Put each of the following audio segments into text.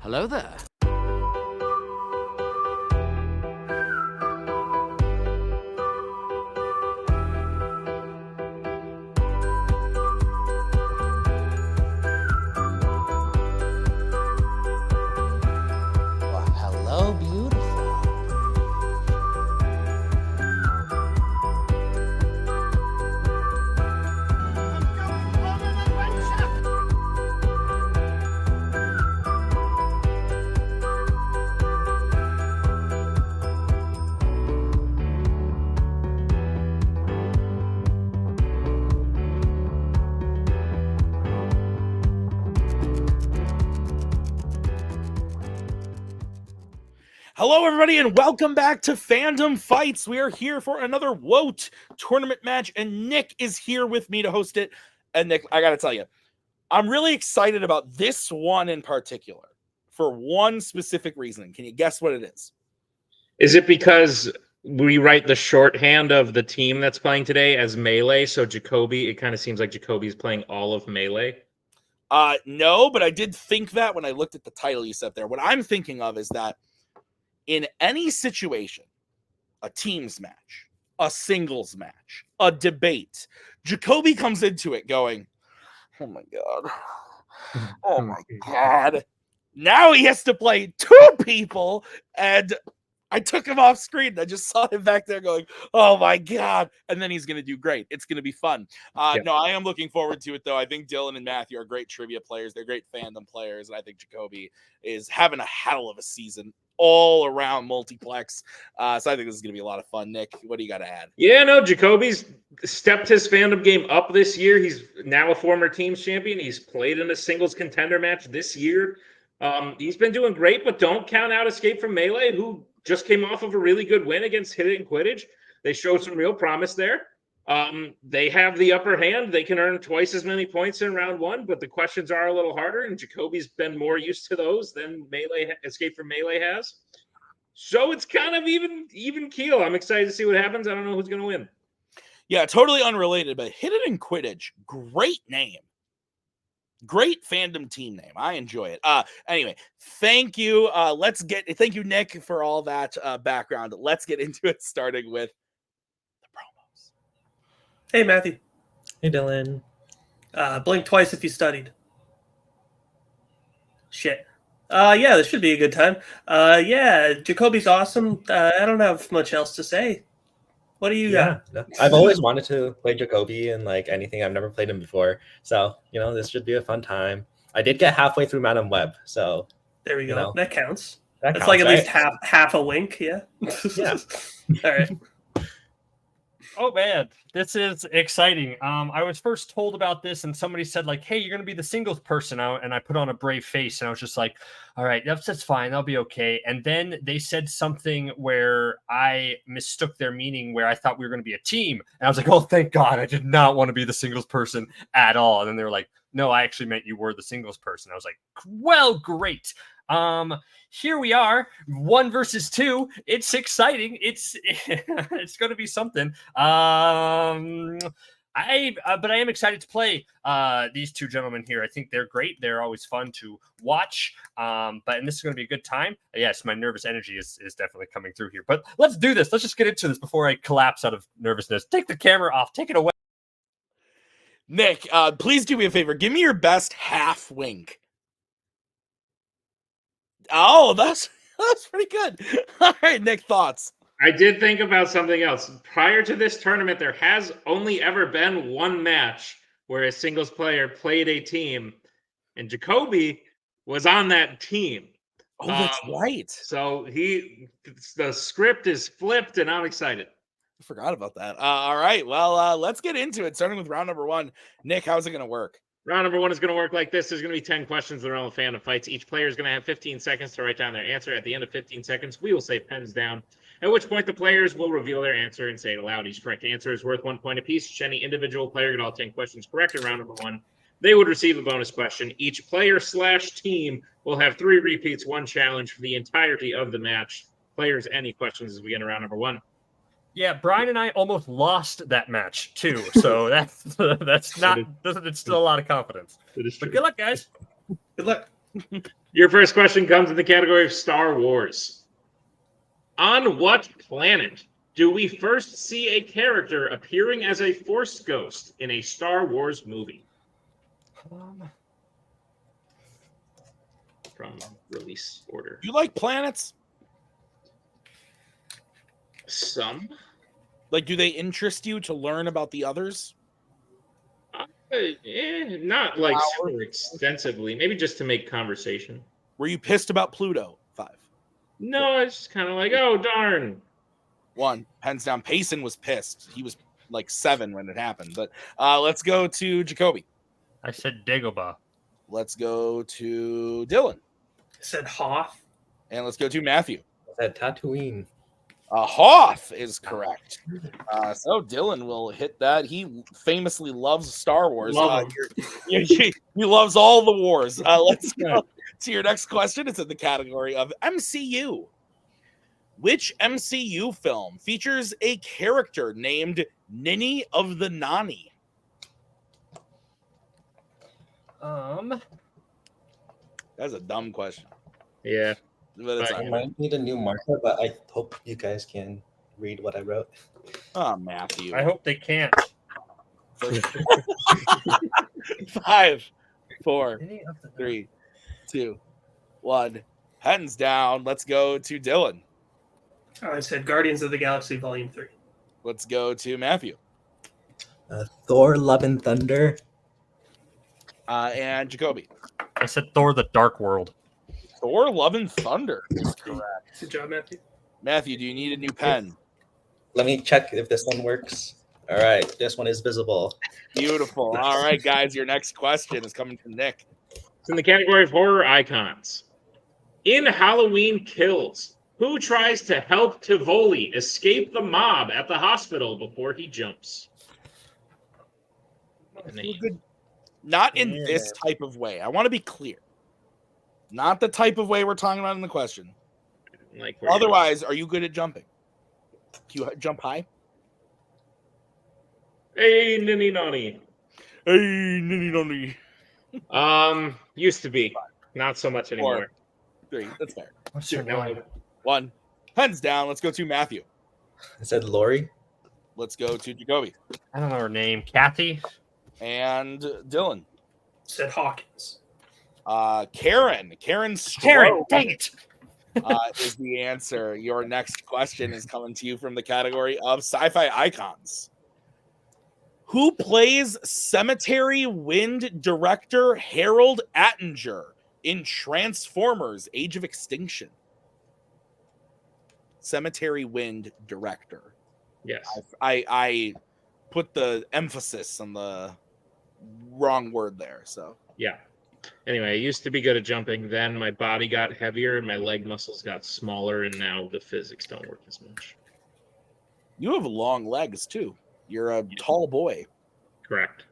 Hello there. Hello, beautiful. Hello, everybody, and welcome back to Fandom Fights. We are here for another WOAT tournament match, and Nick is here with me to host it. And Nick, I got to tell you, I'm really excited about this one in particular for one specific reason. Can you guess what it is? Is it because we write the shorthand of the team that's playing today as Melee? So Jacoby, it kind of seems like Jacoby's playing all of Melee. No, but I did think that when I looked at the title you set there. What I'm thinking of is that in any situation, a teams match, a singles match, a debate, Jacoby comes into it going, oh my God. Oh my God. Now he has to play two people, and I took him off screen. I just saw him back there going, oh my God. And then he's going to do great. It's going to be fun. No, I am looking forward to it, though. I think Dylan and Matthew are great trivia players. They're great fandom players. And I think Jacoby is having a hell of a season all around Multiplex. So I think this is going to be a lot of fun. Nick, what do you got to add? Yeah, no, Jacoby's stepped his fandom game up this year. He's now a former teams champion. He's played in a singles contender match this year. He's been doing great, but don't count out Escape from Melee, who just came off of a really good win against Hit It and Quidditch. They showed some real promise there. They have the upper hand. They can earn twice as many points in round one, but the questions are a little harder, and Jacoby's been more used to those than Escape from Melee has. So it's kind of even keel. I'm excited to see what happens. I don't know who's going to win. Yeah, totally unrelated, but Hit It and Quidditch, great name. Great fandom team name. I enjoy it. Anyway, thank you. Thank you, Nick, for all that background. Let's get into it, starting with the promos. Hey, Matthew. Hey, Dylan. Blink twice if you studied. Shit. Yeah, this should be a good time. Yeah, Jacoby's awesome. I don't have much else to say. What do you got? No, I've always wanted to play Jacoby and like anything. I've never played him before. So, this should be a fun time. I did get halfway through Madam Web. So there we go. That counts. That's like at least half a wink. Yeah. Yeah. All right. Oh man, this is exciting. I was first told about this and somebody said like, hey, you're going to be the singles person. And I put on a brave face and I was just like, all right, that's fine. That'll be okay. And then they said something where I mistook their meaning, where I thought we were going to be a team. And I was like, oh, thank God. I did not want to be the singles person at all. And then they were like, no, I actually meant you were the singles person. I was like, well, great. Here we are, 1 versus 2. It's exciting. It's going to be something. But I am excited to play these two gentlemen here. I think they're great. They're always fun to watch. And this is going to be a good time. Yes, my nervous energy is definitely coming through here. But let's do this. Let's just get into this before I collapse out of nervousness. Take the camera off. Take it away. Nick, please do me a favor. Give me your best half wink. Oh, that's pretty good. All right, Nick, thoughts? I did think about something else. Prior to this tournament, there has only ever been one match where a singles player played a team, and Jacoby was on that team. Oh, that's right. So the script is flipped, and I'm excited. I forgot about that. All right, well, let's get into it, starting with round number 1. Nick, how's it going to work? Round number 1 is going to work like this. There's going to be 10 questions that are on Fandom Fights. Each player is going to have 15 seconds to write down their answer. At the end of 15 seconds, we will say pens down, at which point the players will reveal their answer and say it aloud. Each correct answer is worth 1 point apiece. Should any individual player get all 10 questions correct in round number 1, they would receive a bonus question. Each player/team will have 3 repeats, 1 challenge for the entirety of the match. Players, any questions as we get into round number 1? Yeah, Brian and I almost lost that match too, so that's not. It's still a lot of confidence. It is true. But good luck, guys. Good luck. Your first question comes in the category of Star Wars. On what planet do we first see a character appearing as a Force ghost in a Star Wars movie? From release order. You like planets? Some. Like, do they interest you to learn about the others? Not like super extensively. Maybe just to make conversation. Were you pissed about Pluto? 5. No, it's just kind of like, oh, darn. 1. Hands down. Payson was pissed. He was like 7 when it happened. But let's go to Jacoby. I said Dagobah. Let's go to Dylan. I said Hoth. And let's go to Matthew. I said Tatooine. Hoth is correct. So Dylan will hit that. He famously loves Star Wars. He loves all the wars. Let's go to your next question. It's in the category of MCU. Which MCU film features a character named Ninny of the Nani? That's a dumb question. Yeah. But it's I might need a new marker, but I hope you guys can read what I wrote. Oh, Matthew. I hope they can't. 5, 4, 3, 2, 1. Hands down. Let's go to Dylan. I said Guardians of the Galaxy Volume 3. Let's go to Matthew. Thor: Love and Thunder. And Jacoby. I said Thor: The Dark World. Thor: Love and Thunder is correct. Good job, Matthew. Matthew, do you need a new pen? Let me check if this one works. All right, this one is visible. Beautiful. All right, guys, your next question is coming from Nick. It's in the category of horror icons. In Halloween Kills, who tries to help Tivoli escape the mob at the hospital before he jumps? Not in this type of way. I want to be clear. Not the type of way we're talking about in the question. Like, otherwise, are you good at jumping? Do you jump high? Hey, ninny nonny. Hey, ninny nonny. Used to be. Not so much anymore. 4, 3. That's fair. What's your name? 1. Hands down. Let's go to Matthew. I said Lori. Let's go to Jacoby. I don't know her name. Kathy? And Dylan. Said Hawkins. Karen. Karen, Stroke dang it. is the answer. Your next question is coming to you from the category of sci-fi icons. Who plays Cemetery Wind director Harold Attinger in Transformers: Age of Extinction? Cemetery Wind director. Yes. I put the emphasis on the wrong word there. So yeah. Anyway, I used to be good at jumping. Then my body got heavier and my leg muscles got smaller, and now the physics don't work as much. You have long legs too. You're a tall boy. Correct.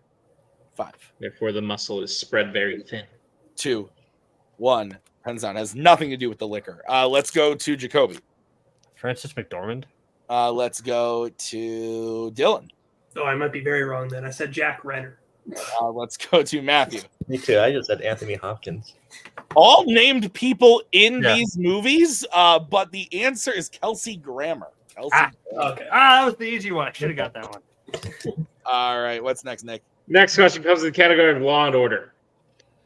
5. Therefore, the muscle is spread very thin. 2, 1. Hands down. Has nothing to do with the liquor. Let's go to Jacoby. Francis McDormand? Let's go to Dylan. Oh, I might be very wrong then. I said Jack Renner. Let's go to Matthew. Me too. I just said Anthony Hopkins. All named people in these movies, but the answer is Kelsey Grammer. Okay. That was the easy one. I should have got that one. All right. What's next, Nick? Next question comes in the category of Law and Order.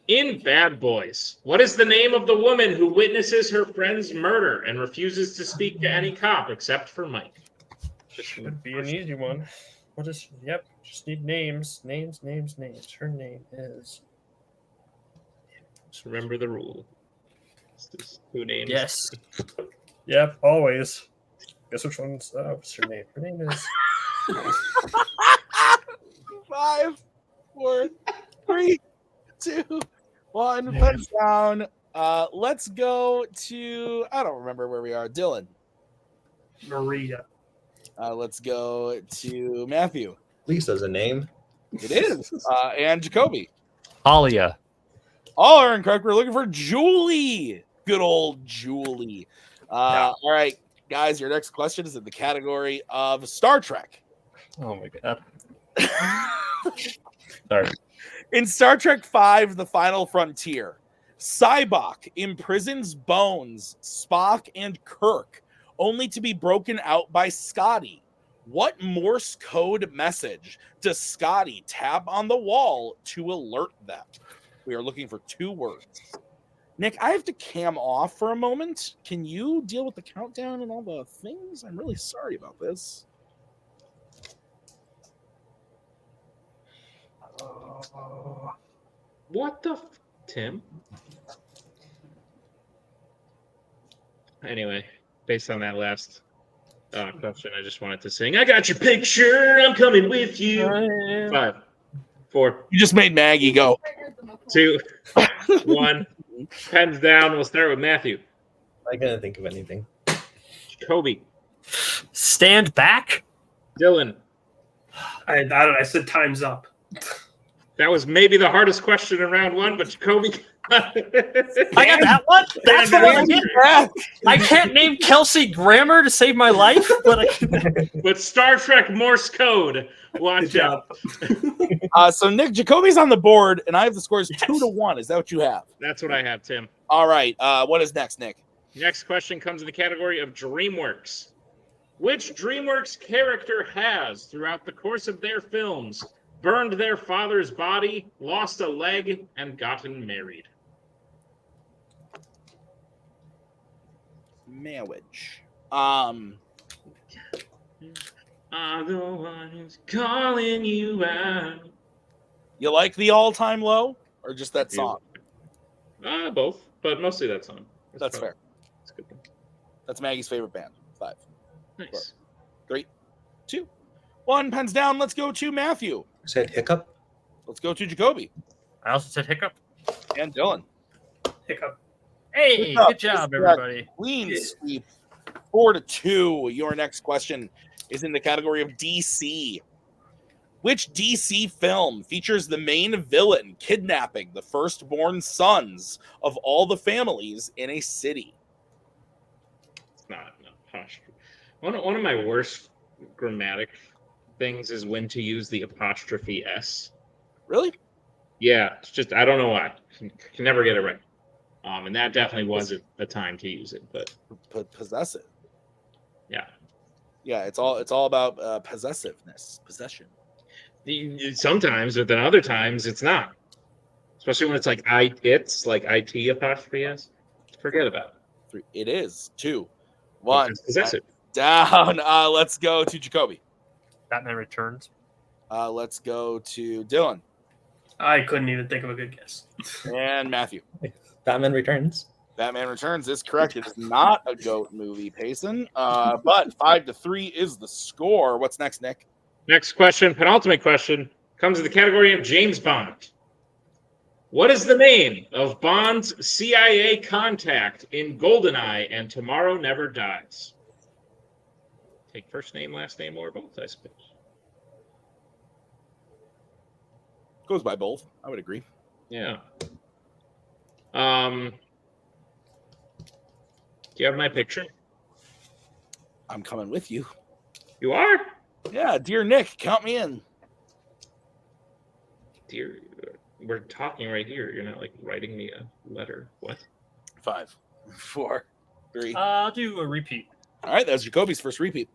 In Bad Boys, what is the name of the woman who witnesses her friend's murder and refuses to speak to any cop except for Mike? Should be an easy one. What is? Yep. Just need names. Names. Her name is. Just remember the rule. Who names? Yes. Yep. Always. Guess which one's? What's her name? Her name is. 5, 4, 3, 2, 1. Pens down. Let's go to. I don't remember where we are. Dylan. Maria. Let's go to Matthew. Lisa's a name. It is. And Jacoby. Alia. All are incorrect. We're looking for Julie. Good old Julie. All right, guys, your next question is in the category of Star Trek. Oh, my God. Sorry. In Star Trek V, The Final Frontier, Cybok imprisons Bones, Spock, and Kirk, only to be broken out by Scotty. What Morse code message does Scotty tap on the wall to alert them? We are looking for 2 words. Nick, I have to cam off for a moment. Can you deal with the countdown and all the things? I'm really sorry about this. What the Tim? Anyway, based on that last question, I just wanted to sing, I got your picture, I'm coming with you. 5, 4, You just made Maggie go. 2, 1. Pens down. We'll start with Matthew. I couldn't think of anything. Jacoby. Stand back. Dylan. I don't know. I said time's up. That was maybe the hardest question in round 1, but Jacoby. I got that one. That's the one I get. I can't name Kelsey Grammer to save my life, but I can. But Star Trek Morse code. Watch out. So Nick, Jacoby's on the board, and I have the scores 2-1. Is that what you have? That's what I have, Tim. All right. What is next, Nick? Next question comes in the category of DreamWorks. Which DreamWorks character has, throughout the course of their films, burned their father's body, lost a leg, and gotten married? Marriage. I'm the one who's calling you out. You like the all-time low, or just that song? Both, but mostly that song. That's fair. That's a good one. That's Maggie's favorite band. 5, Nice. 3, 2, 1. Pens down. Let's go to Matthew. Said hiccup. Let's go to Jacoby I also said hiccup. and Dylan. Hiccup. Hey, Hiccup. good job, everybody. Clean sweep. 4-2. Your next question is in the category of DC. Which DC film features the main villain kidnapping the firstborn sons of all the families in a city? It's not an apostrophe. One of my worst grammatic things is when to use the apostrophe S. Really? Yeah, it's just I don't know why. Can never get it right. And that definitely wasn't the time to use it, but Possessive. yeah. Yeah, it's all about possessiveness, possession. Sometimes, but then other times it's not. Especially when it's like it's like IT apostrophe S. Forget about it. 3. It is 2, 1. It's possessive. Down. Let's go to Jacoby. Batman Returns. Let's go to Dylan I couldn't even think of a good guess. and Matthew. Batman Returns. Batman Returns is correct. It is not a GOAT movie, Payson. But 5-3 is the score. What's next, Nick? Next question, penultimate question, comes in the category of James Bond. What is the name of Bond's CIA contact in GoldenEye and Tomorrow Never Dies? Take first name, last name, or both, I suppose. Goes by both. I would agree. Yeah. Do you have my picture? I'm coming with you. You are? Yeah, dear Nick, count me in. Dear, we're talking right here. You're not like writing me a letter. What? 5, 4, 3. I'll do a repeat. All right, that's Jacoby's first repeat.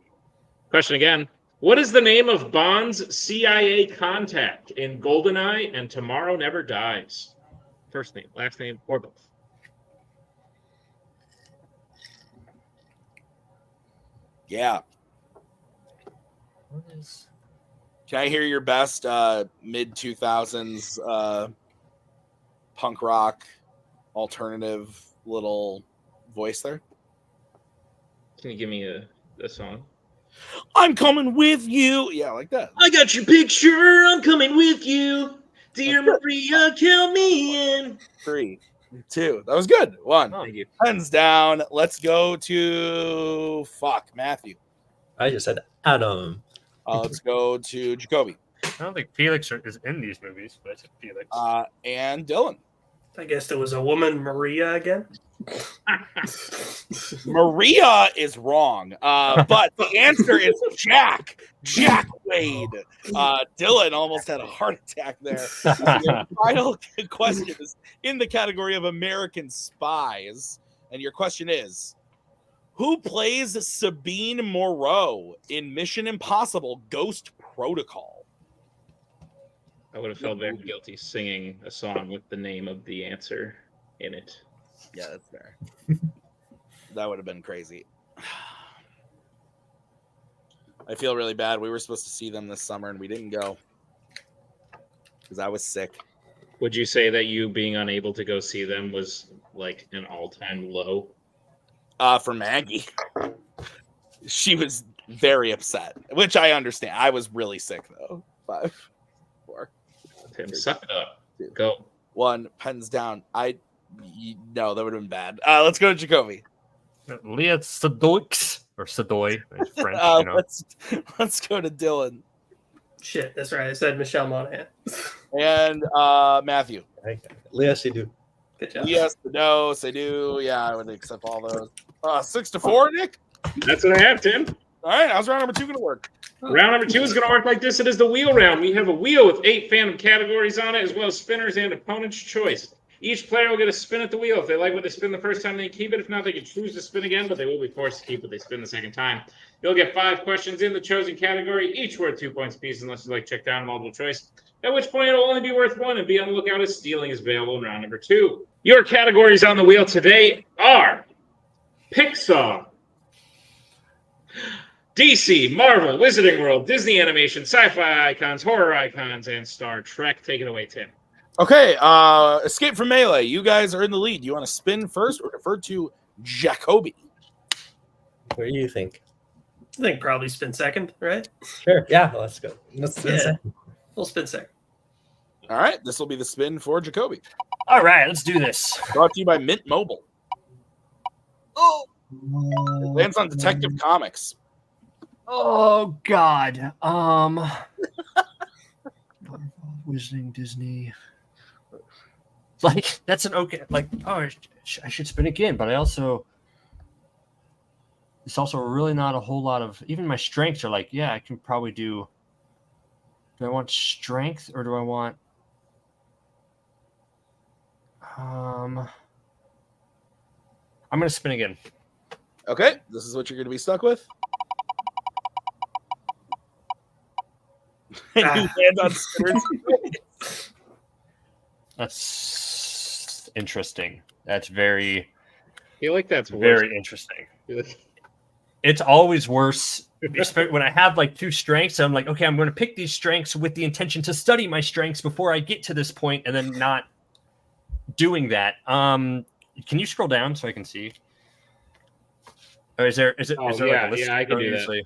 Question again. What is the name of Bond's CIA contact in GoldenEye and Tomorrow Never Dies? First name, last name, or both. Yeah. What is? Can I hear your best mid 2000s punk rock alternative little voice there? Can you give me a song? I'm coming with you. Yeah, like that. I got your picture. I'm coming with you. Dear Maria, count me in. 3, 2. That was good. 1. Thank you. Pens down. Let's go to Matthew. I just said Adam. Let's go to Jacoby. I don't think Felix is in these movies, but I said Felix. And Dylan. I guess there was a woman, Maria, again. Maria is wrong, but the answer is Jack Wade. Dylan almost had a heart attack there. Your final question is in the category of American spies, and your question is, who plays Sabine Moreau in Mission Impossible Ghost Protocol? I would have felt very guilty singing a song with the name of the answer in it. Yeah, that's fair. That would have been crazy. I feel really bad. We were supposed to see them this summer and we didn't go because I was sick. Would you say that you being unable to go see them was like an all-time low? For Maggie, she was very upset, which I understand. I was really sick though. 5, 4. Tim, suck it up. Go. 1, pens down. No, that would have been bad. Let's go to Jacoby. Leah Sadoix or Sadoy, it's French. You know. Let's go to Dylan Shit, that's right. I said Michelle Monaghan. and Matthew. Leah Seydoux. Good job. Yes, no, say do. Yeah, I would accept all those. 6-4, Nick. That's what I have, Tim. All right, how's round number 2 going to work? Round number 2 is going to work like this. It is the wheel round. We have a wheel with 8 fandom categories on it, as well as spinners and opponent's choice. Each player will get a spin at the wheel. If they like what they spin the first time, they keep it. If not, they can choose to spin again, but they will be forced to keep what they spin the second time. You'll get 5 questions in the chosen category, each worth 2 points apiece, unless you like check down multiple choice. At which point it'll only be worth 1, and be on the lookout as stealing is available in round number 2. Your categories on the wheel today are Pixar, DC, Marvel, Wizarding World, Disney Animation, Sci-Fi Icons, Horror Icons, and Star Trek. Take it away, Tim. Okay, Escape from Melee. You guys are in the lead. You want to spin first or defer to Jacoby? What do you think? I think probably spin second, right? Sure. Yeah, let's go. Let's spin second. We'll spin second. All right, this will be the spin for Jacoby. All right, let's do this. Brought to you by Mint Mobile. Oh, it lands on Detective Comics. Oh God. Wizarding, Disney. Like that's an okay. Like I should spin again, but it's also really not a whole lot of. Even my strengths are like, yeah, I can probably do. Do I want strength or do I want? I'm gonna spin again. Okay, this is what you're going to be stuck with. And you land on spinners. That's interesting. That's very, I feel like that's very interesting. It's always worse when I have like 2 strengths. I'm like, okay, I'm going to pick these strengths with the intention to study my strengths before I get to this point, and then not doing that. Can you scroll down so I can see? Or is there like a list? Yeah, I can do that.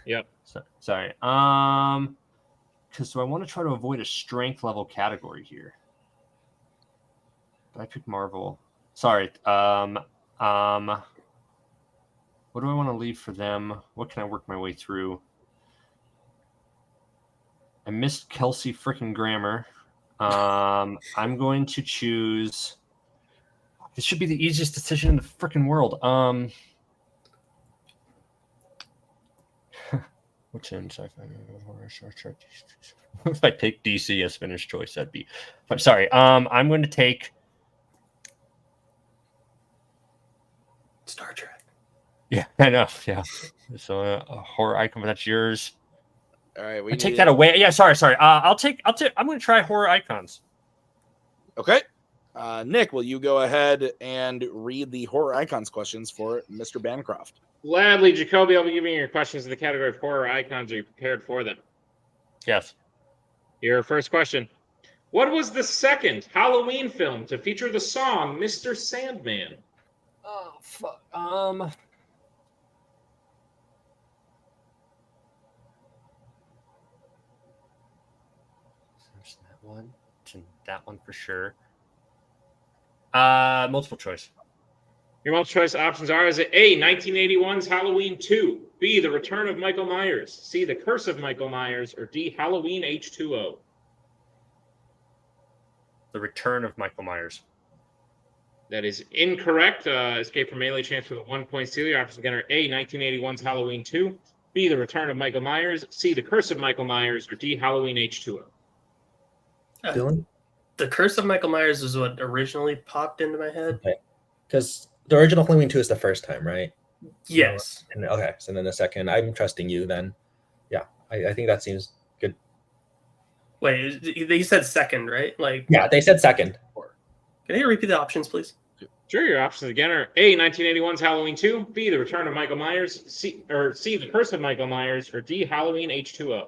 Yep. Sorry. Because do I want to try to avoid a strength level category here? Did I pick Marvel? Sorry. What do I want to leave for them? What can I work my way through? I missed Kelsey frickin' Grammer. I'm going to choose. This should be the easiest decision in the frickin' world. What's in sci-fi? If I take DC as finished choice, that'd be. I'm sorry. I'm going to take Star Trek. Yeah, I know. Yeah. So a horror icon, but that's yours. All right, I take that away. Yeah, sorry. I'm going to try horror icons. Okay. Nick, will you go ahead and read the horror icons questions for Mr. Bancroft? Gladly, Jacoby, I'll be giving you your questions in the category of horror icons. Are you prepared for them? Yes. Your first question. What was the second Halloween film to feature the song Mr. Sandman? Oh, fuck. There's that one. That one for sure. Multiple choice. Your multiple choice options are: is it A, 1981's Halloween 2, B, The Return of Michael Myers, C, The Curse of Michael Myers, or D, Halloween H2O? The Return of Michael Myers. That is incorrect. Escape from Melee chance for the 1-point steal. Your options again are A, 1981's Halloween 2, B, The Return of Michael Myers, C, The Curse of Michael Myers, or D, Halloween H2O. Dylan? The Curse of Michael Myers is what originally popped into my head. Okay. Because the original Halloween 2 is the first time, right? Yes. And, okay, so then the second, I'm trusting you then. Yeah, I think that seems good. Wait, he said second, right? Like, Yeah, they said second. can you repeat the options, please? Sure, your options again are A, 1981's Halloween 2, B, The Return of Michael Myers, C, The Curse of Michael Myers, or D, Halloween H2O.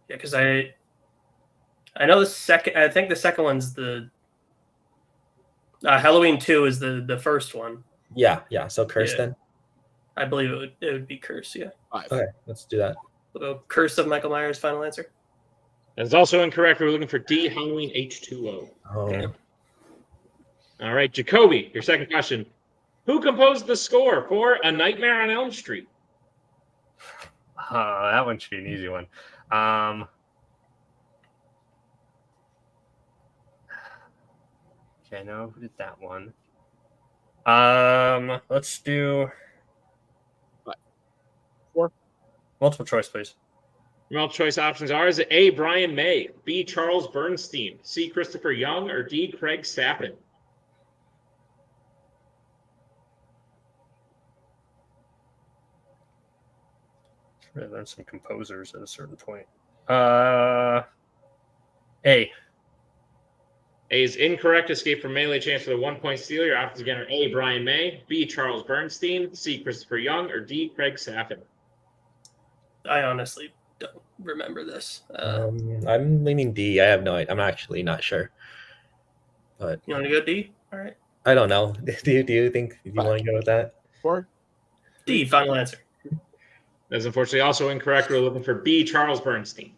Yeah, because I know the second. I think the second one's the Halloween 2 is the first one. Yeah. So Curse Yeah. then? I believe it would be Curse. Yeah. 5. Okay, let's do that. We'll go Curse of Michael Myers. Final answer. That is also incorrect. We're looking for D, Halloween H2O. Oh, Damn. All right, Jacoby, your second question. Who composed the score for A Nightmare on Elm Street? That one should be an easy one. Okay, I know who did that one. Let's do 4. Multiple choice, please. Your multiple choice options are: is it A, Brian May, B, Charles Bernstein, C, Christopher Young, or D, Craig Sappin? Should have learned some composers at a certain point. A. A is incorrect. Escape from Melee chance for the 1-point steal. Your options again are A, Brian May, B, Charles Bernstein, C, Christopher Young, or D, Craig Sappin. I honestly don't remember this. I'm leaning D. I have no idea. I'm actually not sure. But You want to go D? All right. I don't know. Do you think you want to go with that? 4. D. Final answer. That's unfortunately also incorrect. We're looking for B, Charles Bernstein.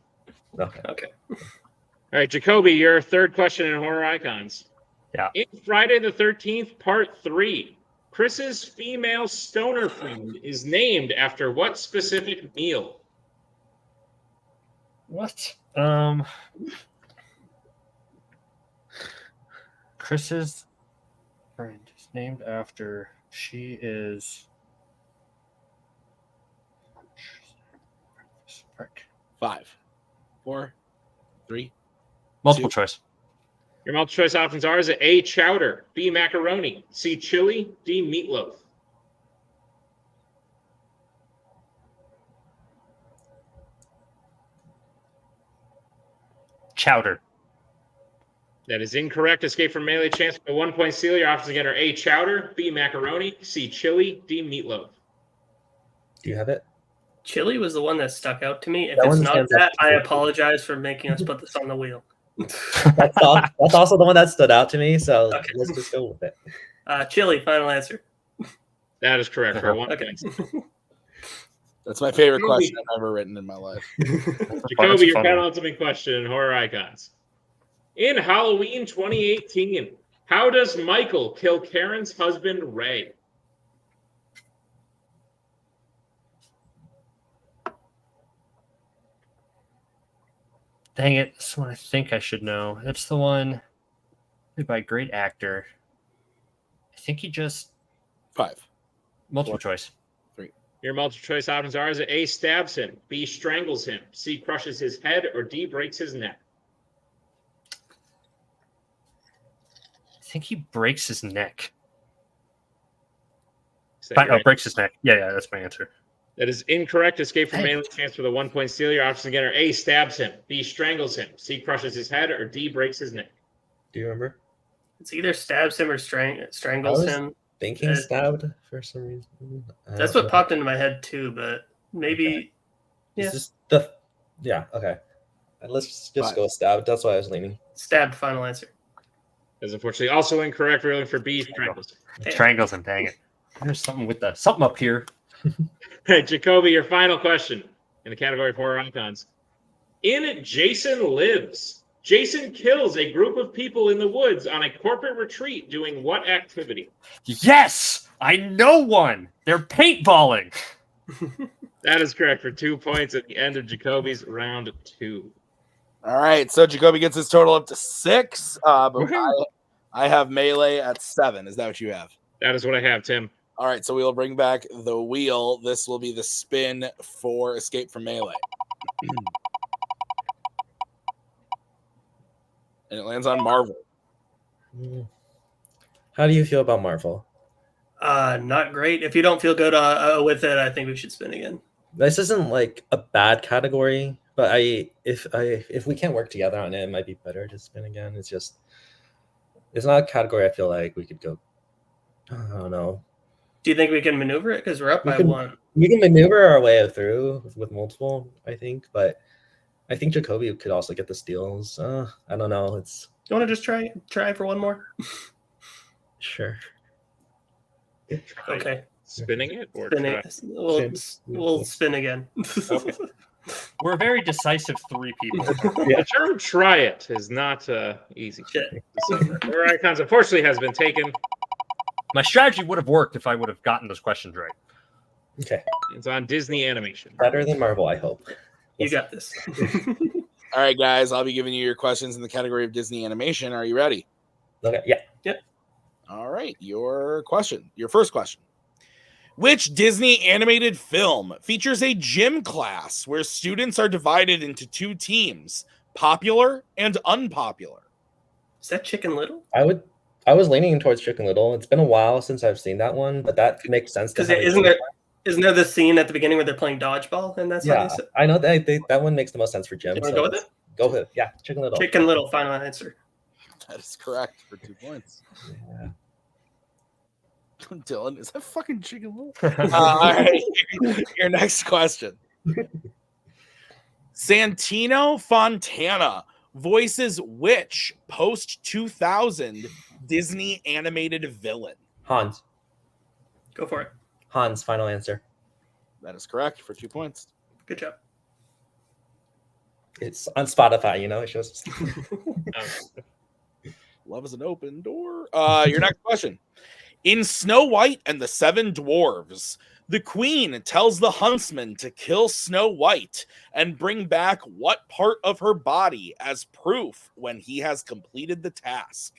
Okay. Okay. All right, Jacoby, your third question in Horror Icons. Yeah. In Friday the 13th, Part 3, Chris's female stoner friend is named after what specific meal? What? Chris's friend is named after. She is. Frick. 5. 4. 3. Multiple choice. Your multiple choice options are: is it A, chowder, B, macaroni, C, chili, D, meatloaf? Chowder. That is incorrect. Escape from Melee chance for the 1-point steal. Your options again are A, chowder, B, macaroni, C, chili, D, meatloaf. Do you have it? Chili was the one that stuck out to me. If That it's one not stands out that, to I me. apologize for making us put this on the wheel. That's also the one that stood out to me. So Okay. let's just go with it. Chili. Final answer. That is correct for a 1 Okay. point. That's my favorite Jacoby. question I've ever written in my life. Jacoby, your penultimate question in Horror Icons. In Halloween 2018, how does Michael kill Karen's husband, Ray? Dang it. This one I think I should know. It's the one played by a great actor. I think he just. 5. Multiple choice. Your multiple choice options are: is it A, stabs him, B, strangles him, C, crushes his head, or D, breaks his neck? I think he breaks his neck. Is that your answer? Breaks his neck. Yeah, that's my answer. That is incorrect. Escape from Dang. Melee chance for the 1-point steal. Your options again are A, stabs him, B, strangles him, C, crushes his head, or D, breaks his neck. Do you remember? It's either stabs him or strangles I was him. Thinking stabbed for some reason. That's what popped into my head too, but maybe. Yeah. Is this the? Yeah. Okay. Let's just 5. go stabbed. That's why I was leaning. Stabbed. Final answer. That's unfortunately also incorrect. We're looking for B, strangles. Damn. Strangles him. Dang it. There's something with the something up here. Hey, Jacoby, your final question in the category of Horror Icons. In Jason Lives, Jason kills a group of people in the woods on a corporate retreat doing what activity? Yes, I know one. They're paintballing. That is correct for 2 points at the end of Jacoby's round 2. All right, so Jacoby gets his total up to 6. But Woohoo. I have Melee at 7. Is that what you have? That is what I have, Tim. All right, so we'll bring back the wheel. This will be the spin for Escape from Melee. And it lands on Marvel. How do you feel about Marvel? Not great. If you don't feel good with it, I think we should spin again. This isn't like a bad category, but if we can't work together on it, it might be better to spin again. It's not a category I feel like we could go. I don't know. Do you think we can maneuver it? Because we're up by 1. We can maneuver our way through with multiple, I think, but I think Jacoby could also get the steals. I don't know. It's You want to just try for one more? sure. Okay. Spinning it or Spin try? it. We'll spin again. Okay. We're a very decisive 3 people. The term "try it" is not easy. Shit. Our icons, unfortunately, has been taken. My strategy would have worked if I would have gotten those questions right. Okay. It's on Disney Animation. Better than Marvel, I hope. You got this. All right, guys, I'll be giving you your questions in the category of Disney animation. Are you ready? Okay. Yeah. All right, your first question. Which Disney animated film features a gym class where students are divided into 2 teams, popular and unpopular? Is that Chicken Little? I was leaning towards Chicken Little. It's been a while since I've seen that one, but that makes sense. Because isn't there the scene at the beginning where they're playing dodgeball and that's Yeah, how they say? I know that one makes the most sense for Jim. You want to go with it? Go with it. Yeah, Chicken Little. Chicken Little, final answer. That is correct for 2 points. Yeah. Dylan, is that fucking Chicken Little? All right, your next question. Santino Fontana voices which post-2000 Disney animated villain? Hans. Go for it. Hans, final answer. That is correct for 2 points. Good job. It's on Spotify, it shows. Love is an open door. Your next question. In Snow White and the 7 Dwarves, the queen tells the huntsman to kill Snow White and bring back what part of her body as proof when he has completed the task?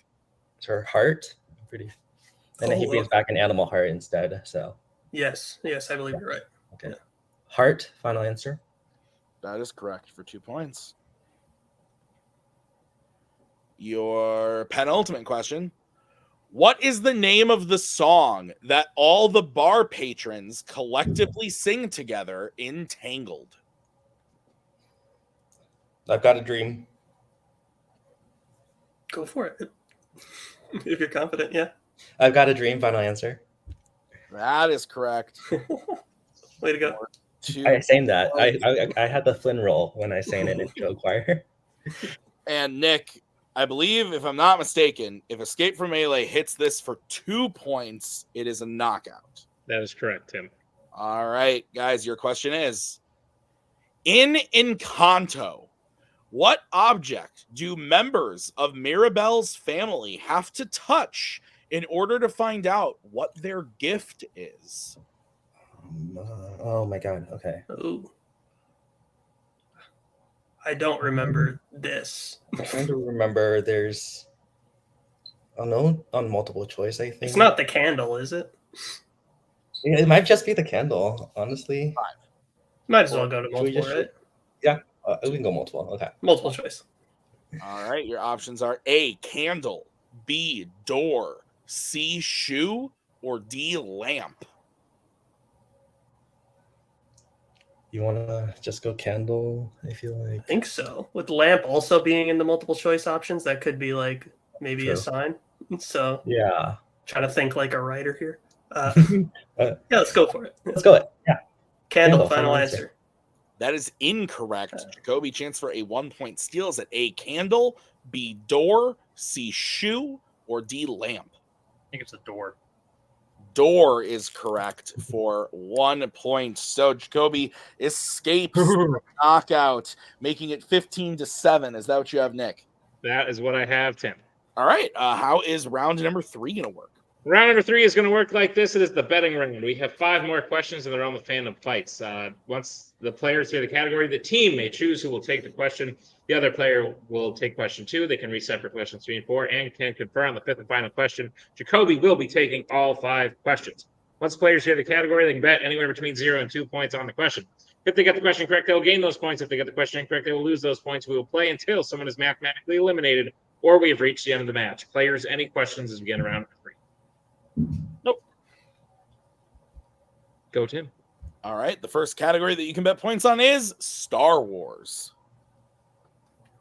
It's her heart. And then he brings back an animal heart instead. So Yes, I believe you're right. okay. Heart, final answer. That is correct for 2 points. Your penultimate question. What is the name of the song that all the bar patrons collectively sing together in Tangled? I've got a dream. Go for it. If you're confident, yeah. I've got a dream, final answer. That is correct. Way to go. I sang that. I had the Flynn roll when I sang it in show choir. And Nick, I believe, if I'm not mistaken, if Escape from Melee hits this for 2 points, it is a knockout. That is correct, Tim. All right, guys, your question is, in Encanto, what object do members of Mirabelle's family have to touch in order to find out what their gift is? Oh my god. Okay. Ooh. I don't remember this. I'm trying to remember. There's, no, on multiple choice. I think It's not the candle, is it? Yeah, it might just be the candle. Honestly, Might as well go to Should we multiple, just- right? we can go multiple. Okay. Multiple choice. All right, your options are A, candle, B, door, C, shoe, or D, lamp. You want to just go candle? I feel like. I think so. With lamp also being in the multiple choice options, that could be like maybe a True. sign. So Yeah. trying to think like a writer here. Uh, Yeah, let's go for it. Let's go. Yeah. Candle, Candle, final final answer. answer. That is incorrect. Jacoby, chance for a 1 point steal is at A, candle, B, door, C, shoe, or D, lamp. I think it's a door. Door is correct for 1 point. So Jacoby escapes the knockout, making it 15-7. Is that what you have, Nick? That is what I have, Tim. All right. How is round number 3 going to work? Round number 3 is going to work like this. It is the betting round. We have 5 more questions, and they're on the Fandom fights. Once the players hear the category, the team may choose who will take the question. The other player will take question 2. They can reset for questions 3 and 4 and can confer on the 5th and final question. Jacoby will be taking all 5 questions. Once players hear the category, they can bet anywhere between 0 and 2 points on the question. If they get the question correct, they will gain those points. If they get the question incorrect, they will lose those points. We will play until someone is mathematically eliminated or we have reached the end of the match. Players, any questions as we get around 3? Nope. Go, Tim. All right. The first category that you can bet points on is Star Wars.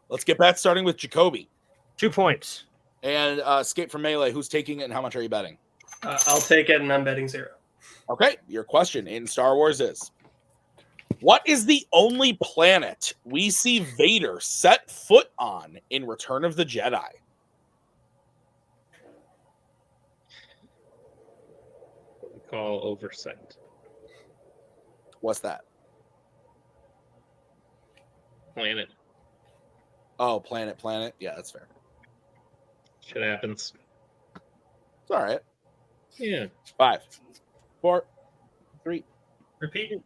Let's get bets starting with Jacoby. 2 points. And Escape from Melee. Who's taking it and how much are you betting? I'll take it, and I'm betting 0. Okay. Your question in Star Wars is, what is the only planet we see Vader set foot on in Return of the Jedi? What we call oversight. What's that? Planet. Oh, planet. Yeah, that's fair. Shit happens. It's all right. Yeah. 5, 4, 3. Repeat.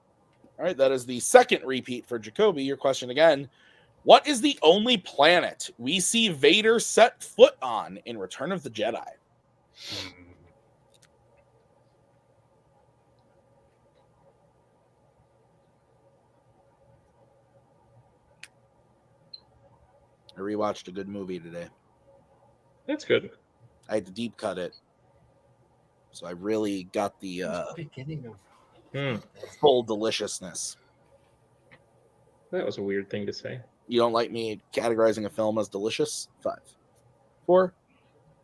All right, that is the second repeat for Jacoby. Your question again. What is the only planet we see Vader set foot on in Return of the Jedi? I rewatched a good movie today. That's good. I had to deep cut it. So I really got the Beginning of full deliciousness. That was a weird thing to say. You don't like me categorizing a film as delicious? 5, 4,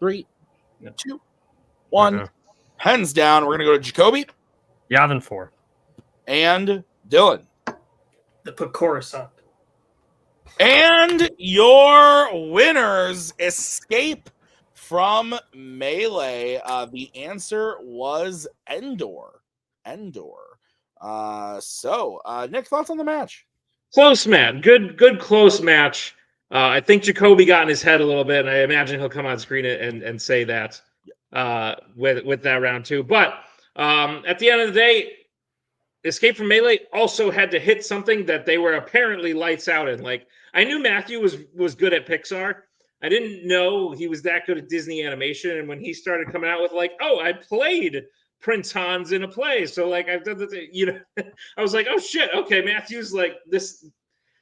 3, 2, 1. Uh-huh. Pens down. We're going to go to Jacoby Yavin 4. and Dylan. The put Coruscant. And your winners, Escape from Melee. The answer was Endor. Nick, thoughts on the match? Close match. Good close match. I think Jacoby got in his head a little bit, and I imagine he'll come on screen and say that with that round 2. But at the end of the day, Escape from Melee also had to hit something that they were apparently lights out in. Like, I knew Matthew was good at Pixar. I didn't know he was that good at Disney animation. And when he started coming out with like, oh, I played Prince Hans in a play, so like I've done the, I was like, oh shit, okay, Matthew's like this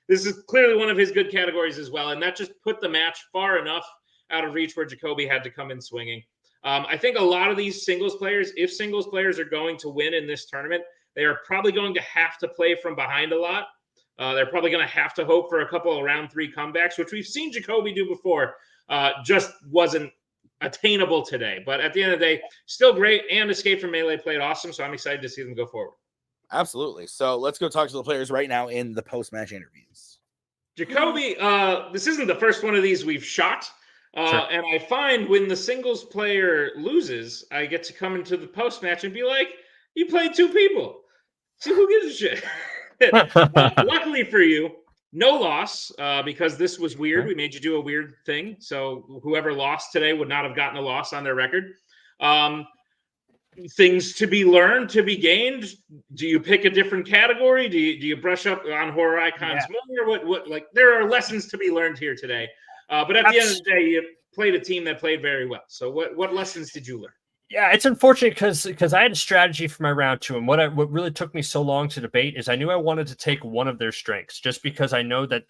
is clearly one of his good categories as well, and that just put the match far enough out of reach where Jacoby had to come in swinging. I think a lot of these singles players, if singles players are going to win in this tournament, they are probably going to have to play from behind a lot. They're probably going to have to hope for a couple of round 3 comebacks, which we've seen Jacoby do before. Just wasn't attainable today. But at the end of the day, still great. And Escape from Melee played awesome. So I'm excited to see them go forward. Absolutely. So let's go talk to the players right now in the post-match interviews. Jacoby, this isn't the first one of these we've shot. Sure. And I find when the singles player loses, I get to come into the post-match and be like, you played 2 people. See, who gives a shit? Luckily for you, no loss, because this was weird. We made you do a weird thing. So whoever lost today would not have gotten a loss on their record. Things to be learned, to be gained. Do you pick a different category? Do you brush up on horror icons more? What like there are lessons to be learned here today. But at the end of the day, you played a team that played very well. So what lessons did you learn? Yeah, it's unfortunate because I had a strategy for my round 2, and what really took me so long to debate is I knew I wanted to take one of their strengths, just because I know that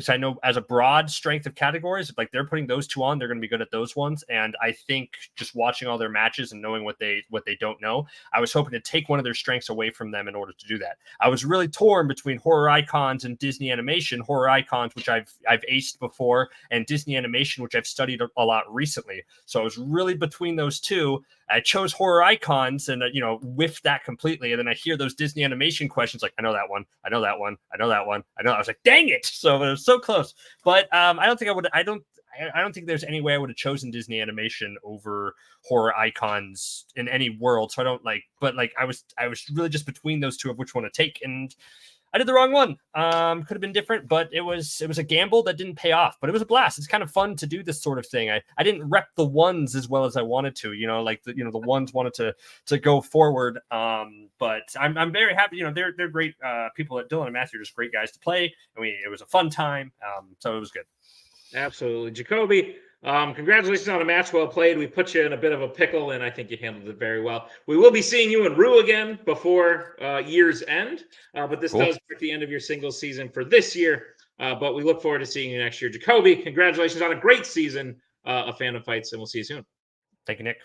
I know as a broad strength of categories, like they're putting those 2 on, they're going to be good at those ones. And I think just watching all their matches and knowing what they don't know, I was hoping to take one of their strengths away from them in order to do that. I was really torn between horror icons and Disney animation. Horror icons, which I've aced before, and Disney animation, which I've studied a lot recently. So I was really between those 2. I chose horror icons and, whiffed that completely. And then I hear those Disney animation questions like, I know that one. I know that one. I know that one. I know. I was like, dang it. So it was so close. But I don't think I would. I don't think there's any way I would have chosen Disney animation over horror icons in any world. So I don't but I was really just between those 2 of which one to take. And I did the wrong one. Could have been different, but it was a gamble that didn't pay off. But it was a blast. It's kind of fun to do this sort of thing. I didn't rep the ones as well as I wanted to. Like the ones wanted to go forward. But I'm very happy. They're great people. At Dylan and Matthew are just great guys to play. It was a fun time. So it was good. Absolutely, Jacoby. Congratulations on a match well played. We put you in a bit of a pickle, and I think you handled it very well. We will be seeing you in Rue again before year's end, but this does mark the end of your singles season for this year. But we look forward to seeing you next year. Jacoby, congratulations on a great season of Fandom Fights, and we'll see you soon. Thank you, Nick.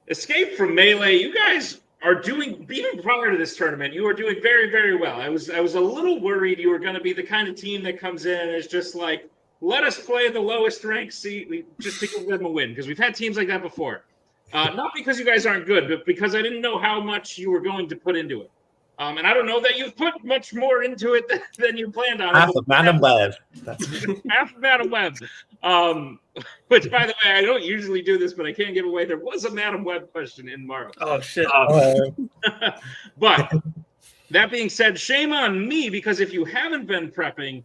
Escape from Melee, you guys are doing, even prior to this tournament, you are doing very, very well. I was a little worried you were going to be the kind of team that comes in and is just like, let us play the lowest ranked seed just to give them a win, because we've had teams like that before. Not because you guys aren't good, but because I didn't know how much you were going to put into it. And I don't know that you've put much more into it than you planned on. Half of Madam Web. Half of Madam Web. Which, by the way, I don't usually do this, but I can't give away. There was a Madam Web question in Morrow. Oh, shit. But that being said, shame on me, because if you haven't been prepping,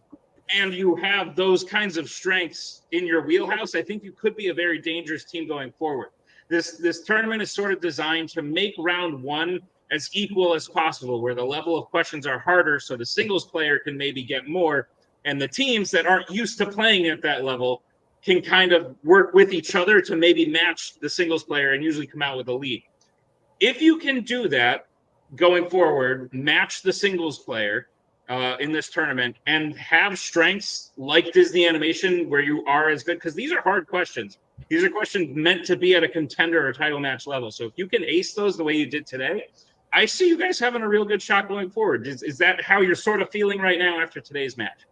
and you have those kinds of strengths in your wheelhouse, I think you could be a very dangerous team going forward. This tournament is sort of designed to make round one as equal as possible, where the level of questions are harder, so the singles player can maybe get more, and the teams that aren't used to playing at that level can kind of work with each other to maybe match the singles player and usually come out with a lead. If you can do that going forward, match the singles player in this tournament and have strengths like Disney Animation where you are as good, because these are hard questions. These are questions meant to be at a contender or title match level. So if you can ace those the way you did today, I see you guys having a real good shot going forward. Is that how you're sort of feeling right now after today's match?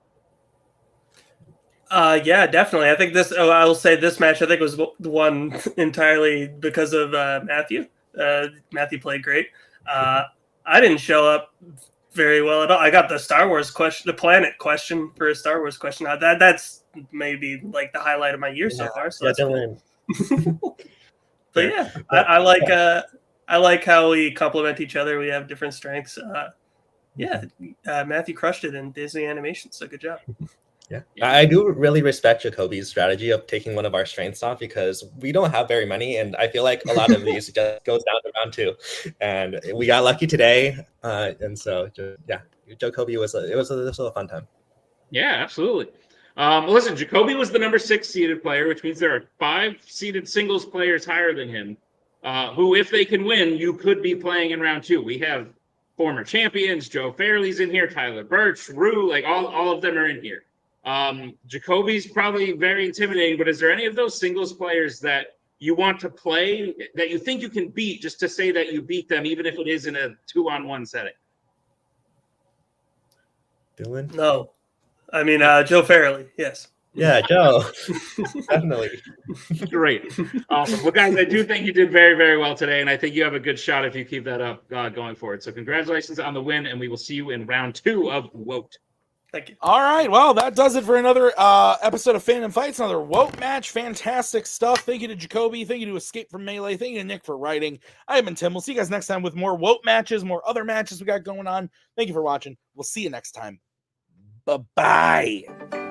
Yeah, definitely. I think I will say this match, I think, was won entirely because of Matthew. Matthew played great. I didn't show up very well at all. I got the Star Wars question, the planet question for a Star Wars question. That's maybe like the highlight of my year so far. So Dylan. But yeah, I like how we complement each other. We have different strengths. Matthew crushed it in Disney Animation, so good job. Yeah, I do really respect Jacoby's strategy of taking one of our strengths off, because we don't have very many, and I feel like a lot of these just goes down to round two, and we got lucky today, and so Jacoby was a fun time. Yeah, absolutely. Listen, Jacoby was the number 6 seeded player, which means there are 5 seeded singles players higher than him, who, if they can win, you could be playing in round 2. We have former champions, Joe Fairley's in here, Tyler Birch, Rue, like all of them are in here. Jacoby's probably very intimidating, but is there any of those singles players that you want to play that you think you can beat, just to say that you beat them, even if it is in a 2-on-1 setting? Dylan? No. I mean, Joe Fairley, yes. Yeah, Joe. Definitely. Great. Awesome. Well, guys, I do think you did very, very well today, and I think you have a good shot if you keep that up going forward. So congratulations on the win, and we will see you in round 2 of WOAT. Thank you. All right, well, that does it for another episode of Fandom Fights, another WOAT match. Fantastic stuff. Thank you to Jacoby. Thank you to Escape from Melee. Thank you to Nick for writing. I have been Tim. We'll see you guys next time with more WOAT matches, more other matches we got going on. Thank you for watching. We'll see you next time. Bye-bye.